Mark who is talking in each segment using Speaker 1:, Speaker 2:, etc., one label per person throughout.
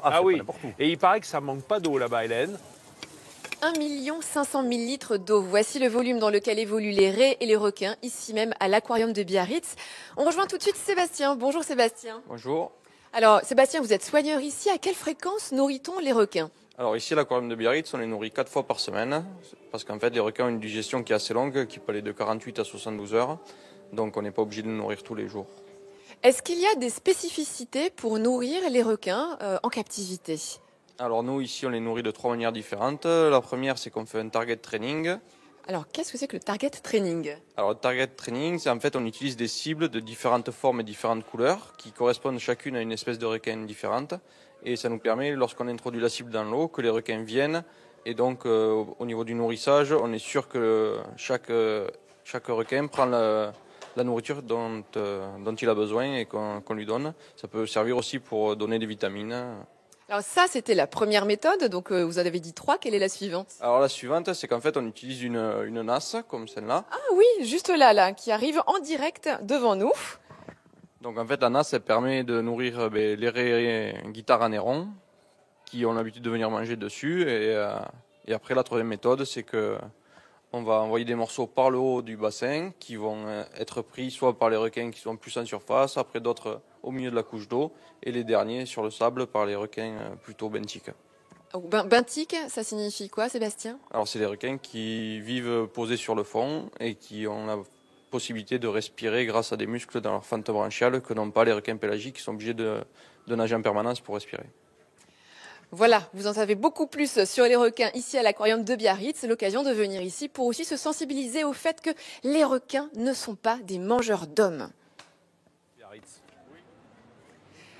Speaker 1: Ah oui,
Speaker 2: n'importe où.
Speaker 1: et il paraît que ça manque pas d'eau là-bas, Hélène.
Speaker 3: 1 500 000 litres d'eau. Voici le volume dans lequel évoluent les raies et les requins, ici même à l'aquarium de Biarritz. On rejoint tout de suite Sébastien. Bonjour Sébastien.
Speaker 4: Bonjour.
Speaker 3: Alors Sébastien, vous êtes soigneur ici. À quelle fréquence nourrit-on les requins?
Speaker 4: Alors ici à l'aquarium de Biarritz, on les nourrit 4 fois par semaine, parce qu'en fait les requins ont une digestion qui est assez longue, qui peut aller de 48 à 72 heures, donc on n'est pas obligé de les nourrir tous les jours.
Speaker 3: Est-ce qu'il y a des spécificités pour nourrir les requins en captivité?
Speaker 4: Alors nous ici on les nourrit de 3 manières différentes. La première c'est qu'on fait un target training.
Speaker 3: Alors qu'est-ce que c'est que le target training?
Speaker 4: Alors le target training, c'est en fait on utilise des cibles de différentes formes et différentes couleurs qui correspondent chacune à une espèce de requin différente. Et ça nous permet, lorsqu'on introduit la cible dans l'eau, que les requins viennent. Et donc au niveau du nourrissage, on est sûr que chaque requin prend la nourriture dont il a besoin et qu'on lui donne. Ça peut servir aussi pour donner des vitamines.
Speaker 3: Alors ça, c'était la première méthode. Donc vous en avez dit 3. Quelle est la suivante?
Speaker 4: Alors la suivante, c'est qu'en fait on utilise une nasse comme celle-là.
Speaker 3: Ah oui, juste là, qui arrive en direct devant nous.
Speaker 4: Donc en fait la nasse, elle permet de nourrir les raies guitares à néron qui ont l'habitude de venir manger dessus. Et après la troisième méthode, c'est que on va envoyer des morceaux par le haut du bassin qui vont être pris soit par les requins qui sont plus en surface, après d'autres au milieu de la couche d'eau, et les derniers sur le sable par les requins plutôt benthiques.
Speaker 3: Benthique, ça signifie quoi, Sébastien?
Speaker 4: Alors c'est les requins qui vivent posés sur le fond et qui ont la possibilité de respirer grâce à des muscles dans leur fente branchiale que n'ont pas les requins pélagiques qui sont obligés de nager en permanence pour respirer.
Speaker 3: Voilà, vous en savez beaucoup plus sur les requins ici à l'aquarium de Biarritz. C'est l'occasion de venir ici pour aussi se sensibiliser au fait que les requins ne sont pas des mangeurs d'hommes.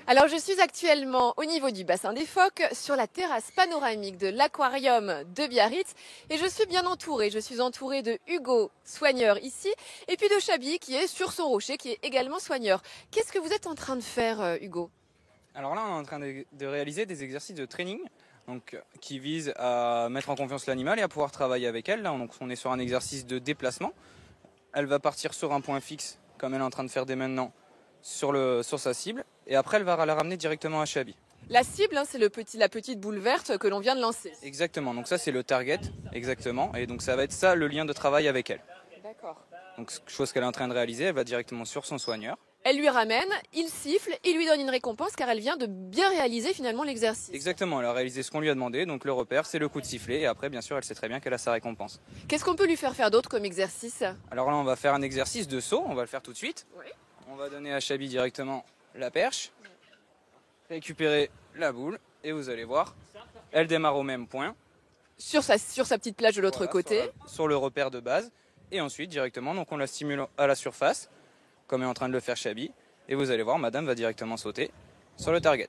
Speaker 3: Alors je suis actuellement au niveau du bassin des phoques, sur la terrasse panoramique de l'aquarium de Biarritz et je suis bien entourée. Je suis entourée de Hugo, soigneur ici, et puis de Chabi qui est sur son rocher, qui est également soigneur. Qu'est-ce que vous êtes en train de faire, Hugo?
Speaker 5: Alors là, on est en train de réaliser des exercices de training qui visent à mettre en confiance l'animal et à pouvoir travailler avec elle. Là, donc, on est sur un exercice de déplacement. Elle va partir sur un point fixe, comme elle est en train de faire dès maintenant, sur sa cible. Et après, elle va la ramener directement à Chabi.
Speaker 3: La cible, hein, c'est la petite boule verte que l'on vient de lancer.
Speaker 5: Exactement. Donc ça, c'est le target, exactement. Et donc ça va être ça, le lien de travail avec elle.
Speaker 3: D'accord.
Speaker 5: Donc chose qu'elle est en train de réaliser, elle va directement sur son soigneur.
Speaker 3: Elle lui ramène, il siffle, il lui donne une récompense car elle vient de bien réaliser finalement l'exercice.
Speaker 5: Exactement, elle a réalisé ce qu'on lui a demandé, donc le repère c'est le coup de sifflet et après bien sûr elle sait très bien qu'elle a sa récompense.
Speaker 3: Qu'est-ce qu'on peut lui faire d'autre comme exercice?
Speaker 5: Alors là on va faire un exercice de saut, on va le faire tout de suite.
Speaker 3: Oui.
Speaker 5: On va donner à Chabi directement la perche, récupérer la boule et vous allez voir, elle démarre au même point.
Speaker 3: Sur sa petite plage de l'autre côté.
Speaker 5: Sur le repère de base et ensuite directement donc on la stimule à la surface. Comme est en train de le faire Chabi. Et vous allez voir, madame va directement sauter sur le target.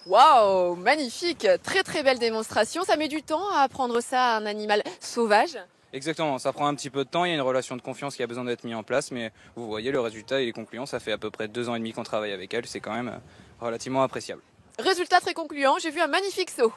Speaker 3: Waouh, magnifique, très très belle démonstration. Ça met du temps à apprendre ça à un animal sauvage?
Speaker 5: Exactement, ça prend un petit peu de temps, il y a une relation de confiance qui a besoin d'être mise en place, mais vous voyez le résultat, il est concluant, ça fait à peu près 2 ans et demi qu'on travaille avec elle, c'est quand même relativement appréciable.
Speaker 3: Résultat très concluant, j'ai vu un magnifique saut.